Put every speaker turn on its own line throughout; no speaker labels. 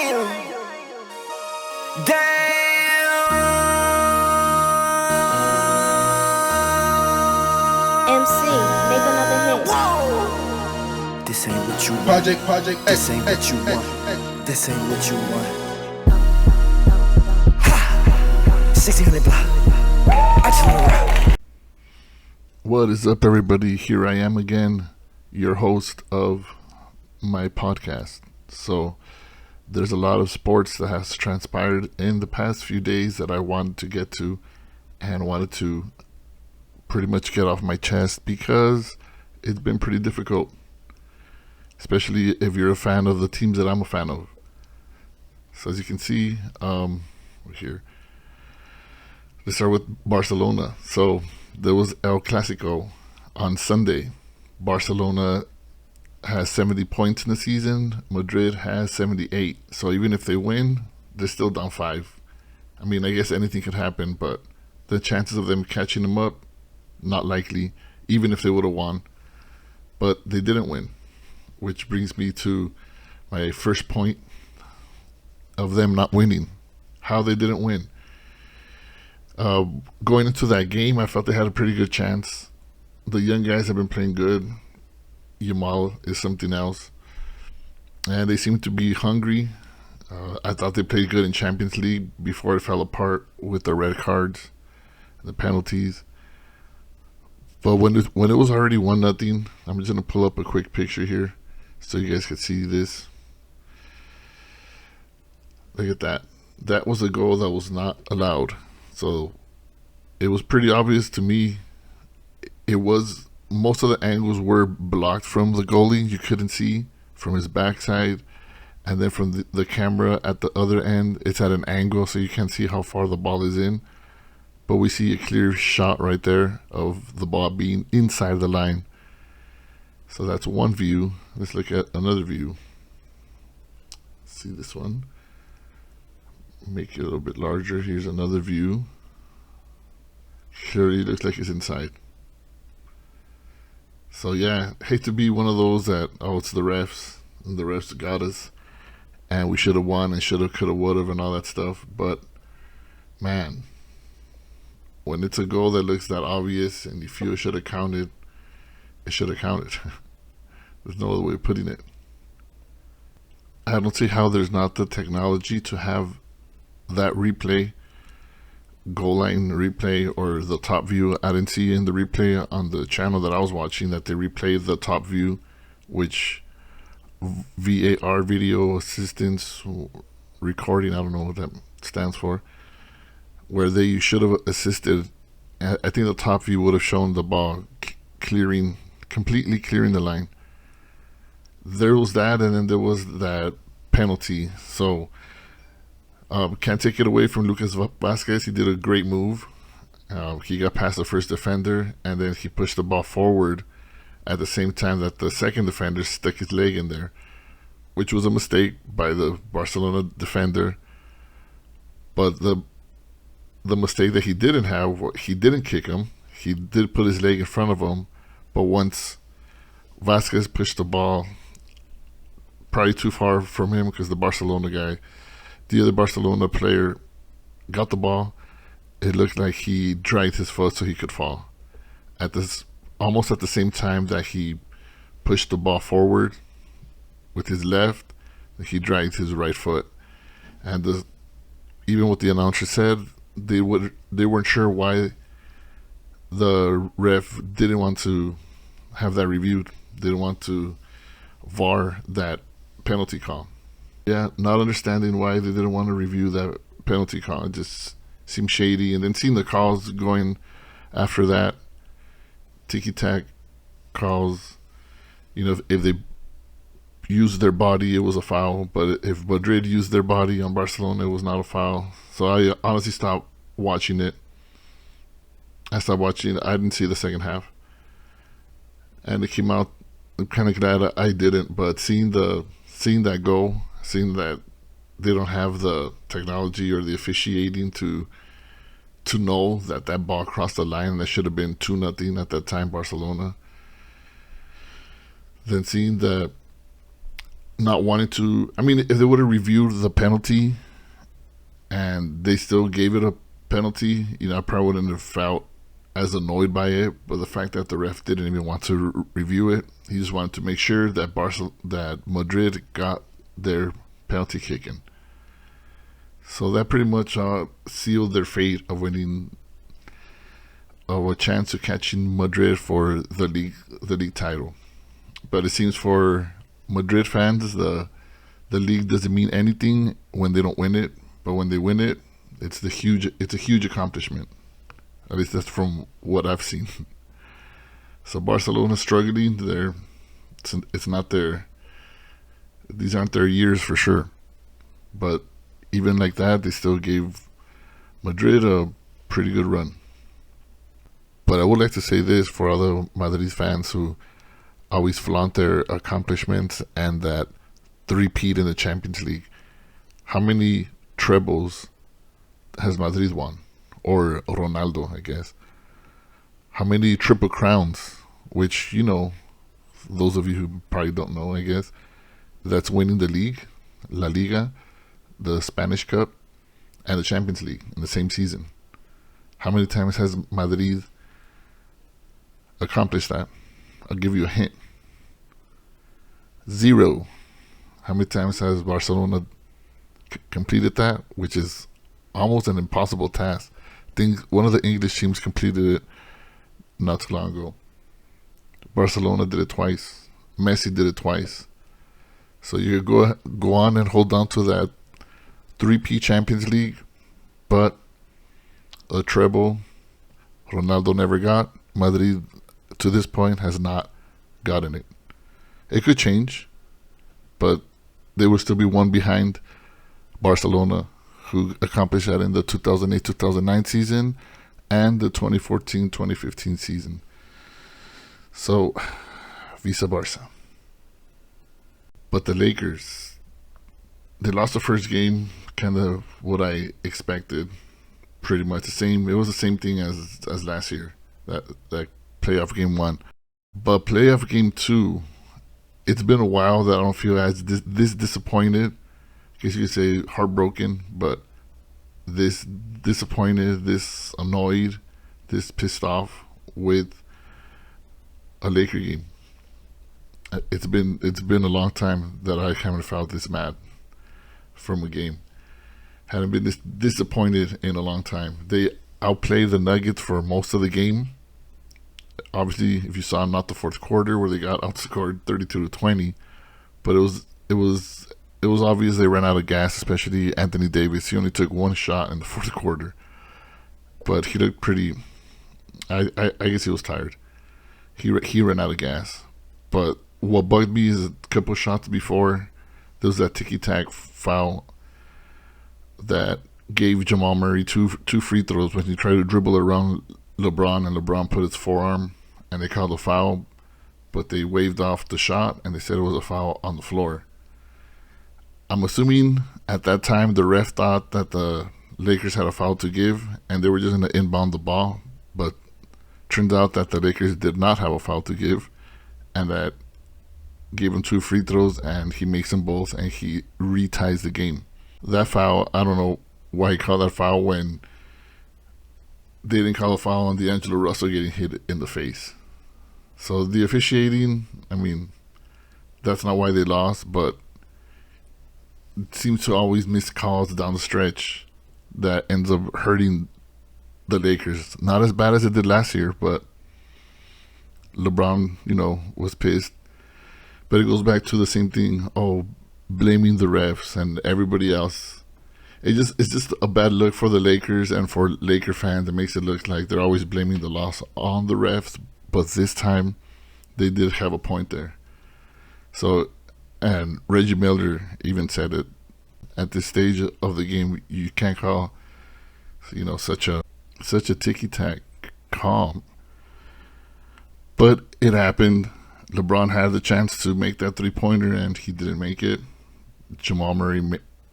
MC, make another hit.
This ain't what you want.
Project,
This ain't what you want. This ain't what you want. Ha! 1600 block. I just wanna rock.
What is up, everybody? Here I am again, your host of my podcast. So there's a lot of sports that has transpired in the past few days that I wanted to get to and wanted to pretty much get off my chest because it's been pretty difficult, especially if you're a fan of the teams that I'm a fan of. So as you can see, we're here. Let's start with Barcelona. So there was El Clasico on Sunday. Barcelona has 70 points in the season. Madrid has 78. So even if they win, they're still down 5. I mean, I guess anything could happen, but the chances of them catching them up, not likely, even if they would have won. But they didn't win, which brings me to my first point of them not winning. How they didn't win. Going into that game, I felt they had a pretty good chance. The young guys have been playing good. Yamal is something else. And they seem to be hungry. I thought they played good in Champions League before it fell apart with the red cards, the penalties. But when it was already 1-0, I'm just going to pull up a quick picture here so you guys can see this. Look at that. That was a goal that was not allowed. So it was pretty obvious to me. Most of the angles were blocked from the goalie. You couldn't see from his backside. And then from the camera at the other end, it's at an angle so you can't see how far the ball is in. But we see a clear shot right there of the ball being inside the line. So that's one view. Let's look at another view. See this one? Make it a little bit larger. Here's another view. Clearly looks like it's inside. So yeah, hate to be one of those that, it's the refs, and the refs got us, and we should have won, and should have, could have, would have, and all that stuff. But man, when it's a goal that looks that obvious and you feel it should have counted, it should have counted. There's no other way of putting it. I don't see how there's not the technology to have that replay, goal line replay, or the top view. I didn't see in the replay on the channel that I was watching that they replayed the top view, which VAR, video assistance recording, I don't know what that stands for, where they should have assisted. I think the top view would have shown the ball completely clearing the line. There was that, and then there was that penalty. So can't take it away from Lucas Vazquez. He did a great move. He got past the first defender, and then he pushed the ball forward at the same time that the second defender stuck his leg in there, which was a mistake by the Barcelona defender. But the mistake that he didn't have, he didn't kick him. He did put his leg in front of him, but once Vazquez pushed the ball probably too far from him, because the other Barcelona player got the ball, it looked like he dragged his foot so he could fall. Almost at the same time that he pushed the ball forward with his left, he dragged his right foot. And even what the announcer said, they weren't sure why the ref didn't want to have that reviewed. They didn't want to VAR that penalty call. Yeah, not understanding why they didn't want to review that penalty call. It just seemed shady. And then seeing the calls going after that, ticky-tack calls, if they used their body, it was a foul. But if Madrid used their body on Barcelona, it was not a foul. So I honestly stopped watching it. I didn't see the second half. And it came out, I'm kind of glad I didn't. But seeing that goal, seeing that they don't have the technology or the officiating to know that ball crossed the line, and that should have been 2-0 at that time, Barcelona. Then seeing that not wanting to. I mean, if they would have reviewed the penalty and they still gave it a penalty, I probably wouldn't have felt as annoyed by it. But the fact that the ref didn't even want to review it, he just wanted to make sure that that Madrid got their penalty kicking. So that pretty much sealed their fate of winning, of a chance of catching Madrid for the league title. But it seems for Madrid fans, the league doesn't mean anything when they don't win it. But when they win it, it's a huge accomplishment. At least that's from what I've seen. So Barcelona's struggling. It's not these aren't their years for sure. But even like that, they still gave Madrid a pretty good run. But I would like to say this for other Madrid fans who always flaunt their accomplishments and that three-peat in the Champions League. How many trebles has Madrid won? Or Ronaldo, I guess. How many triple crowns? Which, those of you who probably don't know, I guess, that's winning the league, La Liga, the Spanish Cup, and the Champions League in the same season. How many times has Madrid accomplished that? I'll give you a hint. 0. How many times has Barcelona completed that? Which is almost an impossible task. I think one of the English teams completed it not too long ago. Barcelona did it twice. Messi did it twice. So you go on and hold on to that 3P Champions League, but a treble Ronaldo never got. Madrid to this point has not gotten it. It could change, but they will still be one behind Barcelona, who accomplished that in the 2008-2009 season and the 2014-2015 season. So, Visa Barca. But the Lakers, they lost the first game, kind of what I expected. Pretty much the same. It was the same thing as last year, that playoff game 1. But playoff game 2, it's been a while that I don't feel as this disappointed. I guess you could say heartbroken, but this disappointed, this annoyed, this pissed off with a Laker game. It's been a long time that I haven't felt this mad from a game. Hadn't been this disappointed in a long time. They outplayed the Nuggets for most of the game. Obviously, if you saw not the fourth quarter where they got outscored 32-20, but it was obvious they ran out of gas, especially Anthony Davis. He only took one shot in the fourth quarter, but he looked pretty. I guess he was tired. He ran out of gas. But what bugged me is a couple shots before, there was that ticky-tack foul that gave Jamal Murray two free throws when he tried to dribble around LeBron, and LeBron put his forearm, and they called a foul, but they waved off the shot, and they said it was a foul on the floor. I'm assuming at that time the ref thought that the Lakers had a foul to give, and they were just going to inbound the ball, but turned out that the Lakers did not have a foul to give, and that gave him 2 free throws, and he makes them both, and he reties the game. That foul, I don't know why he called that foul when they didn't call a foul on D'Angelo Russell getting hit in the face. So the officiating, I mean, that's not why they lost, but it seems to always miss calls down the stretch that ends up hurting the Lakers. Not as bad as it did last year, but LeBron, was pissed. But it goes back to the same thing. Blaming the refs and everybody else. It's just a bad look for the Lakers and for Laker fans. It makes it look like they're always blaming the loss on the refs. But this time, they did have a point there. So, and Reggie Miller even said it. At this stage of the game, you can't call, such a ticky-tack call. But it happened. LeBron had the chance to make that three-pointer, and he didn't make it. Jamal Murray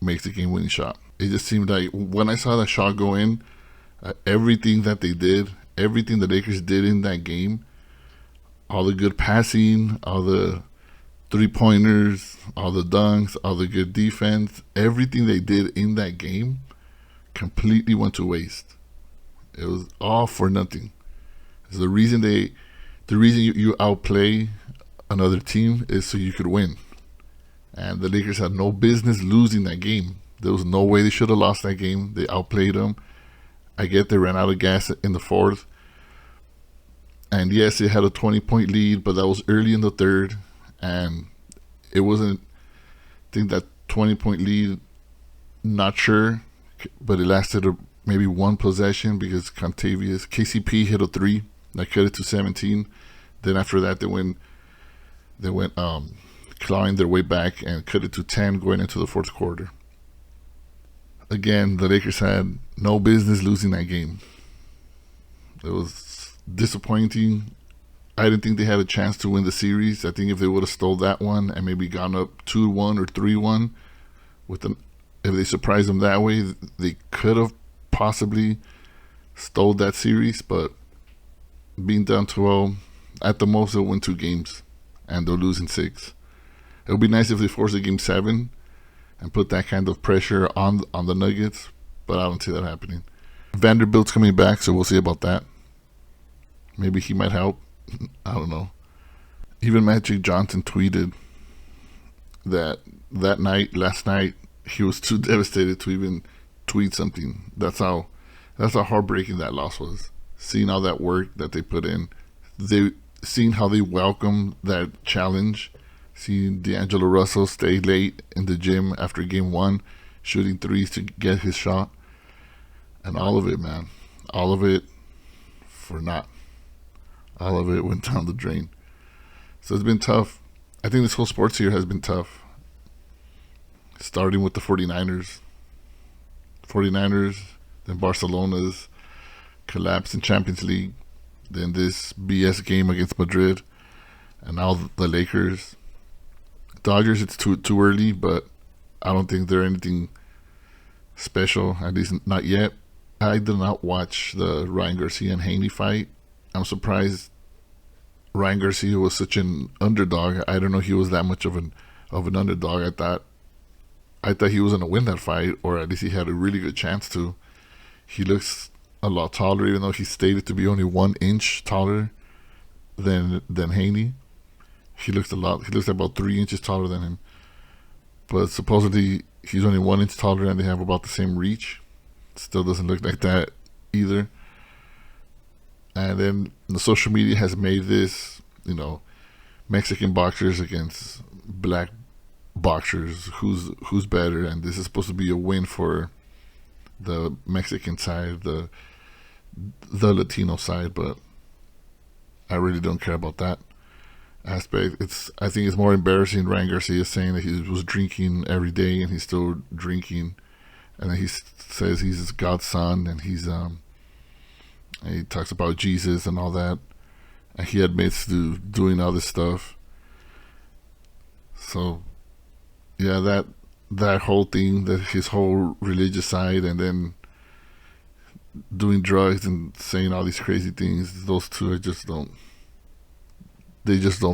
makes the game-winning shot. It just seemed like when I saw that shot go in, everything that they did, everything the Lakers did in that game, all the good passing, all the 3-pointers, all the dunks, all the good defense, everything they did in that game completely went to waste. It was all for nothing. It's the reason you outplay another team is so you could win. And the Lakers had no business losing that game. There was no way they should have lost that game. They outplayed them. I get they ran out of gas in the fourth. And yes, they had a 20-point lead, but that was early in the third. And it wasn't, I think that 20-point lead, not sure, but it lasted maybe one possession because KCP hit a three that cut it to 17. Then after that, they went clawing their way back and cut it to 10 going into the fourth quarter. Again, the Lakers had no business losing that game. It was disappointing. I didn't think they had a chance to win the series. I think if they would have stole that one and maybe gone up 2-1 or 3-1, if they surprised them that way, they could have possibly stole that series. But being down 12, at the most they'll win 2 games, and they'll lose in 6. It would be nice if they force a game 7 and put that kind of pressure on the Nuggets, but I don't see that happening. Vanderbilt's coming back, so we'll see about that. Maybe he might help. I don't know. Even Magic Johnson tweeted that last night, he was too devastated to even tweet something. That's how heartbreaking that loss was. Seeing all that work that they put in, seeing how they welcomed that challenge, seeing D'Angelo Russell stay late in the gym after game 1, shooting threes to get his shot, and all of it, man, all of it for naught. All of it went down the drain. So it's been tough. I think this whole sports year has been tough. Starting with the 49ers. Then Barcelona's collapse in Champions League. Then this BS game against Madrid. And now the Lakers. Dodgers, it's too early, but I don't think they're anything special, at least not yet. I did not watch the Ryan Garcia and Haney fight. I'm surprised Ryan Garcia was such an underdog. I don't know he was that much of an underdog. I thought he was going to win that fight, or at least he had a really good chance to. He looks a lot taller, even though he stated to be only 1 inch taller than Haney. He looks about 3 inches taller than him. But supposedly he's only 1 inch taller and they have about the same reach. Still doesn't look like that either. And then the social media has made this, Mexican boxers against black boxers, who's better, and this is supposed to be a win for the Mexican side, the Latino side, but I really don't care about that aspect. I think it's more embarrassing Ryan Garcia saying that he was drinking every day and he's still drinking, and then he says he's God's son, and he talks about Jesus and all that, and he admits to doing all this stuff. So yeah, that whole thing, that his whole religious side, and then doing drugs and saying all these crazy things, those two just don't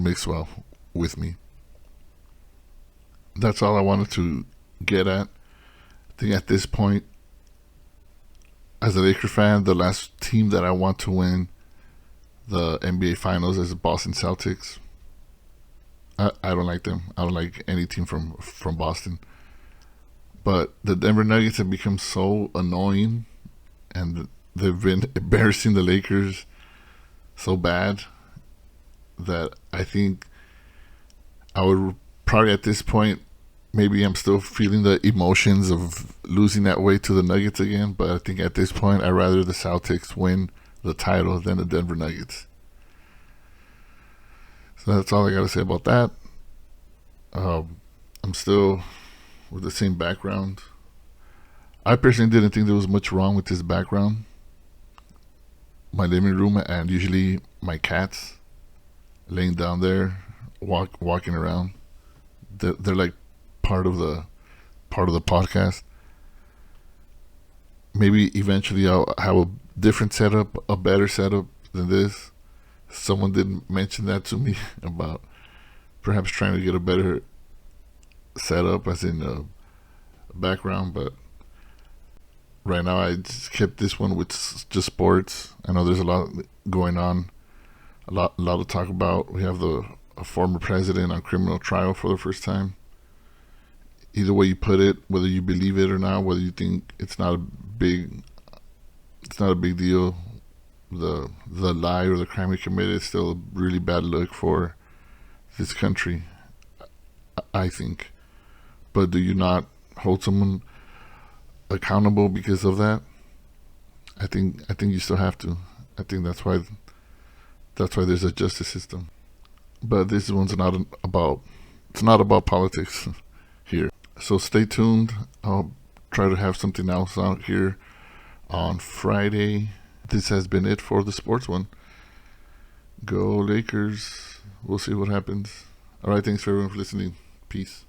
mix well with me. That's all I wanted to get at. I think at this point, as a Lakers fan, the last team that I want to win the NBA Finals is the Boston Celtics. I don't like them. I don't like any team from Boston. But the Denver Nuggets have become so annoying, and they've been embarrassing the Lakers so bad that I think I would probably at this point, maybe I'm still feeling the emotions of losing that way to the Nuggets again, but I think at this point I'd rather the Celtics win the title than the Denver Nuggets. So that's all I got to say about that. I'm still with the same background. I personally didn't think there was much wrong with this background. My living room, and usually my cats laying down there, walking around. They're like part of the podcast. Maybe eventually I'll have a different setup, a better setup than this. Someone did mention that to me about perhaps trying to get a better setup, as in a background. But right now, I just kept this one with just sports. I know there's a lot going on, a lot to talk about. We have a former president on criminal trial for the first time. Either way you put it, whether you believe it or not, whether you think it's not a big deal, the lie or the crime he committed is still a really bad look for this country, I think. But do you not hold someone accountable because of that? I think you still have to. I think that's why there's a justice system. But this one's not about politics here. So stay tuned. I'll try to have something else out here on Friday. This has been it for the sports one. Go Lakers. We'll see what happens. All right, thanks for everyone for listening. Peace.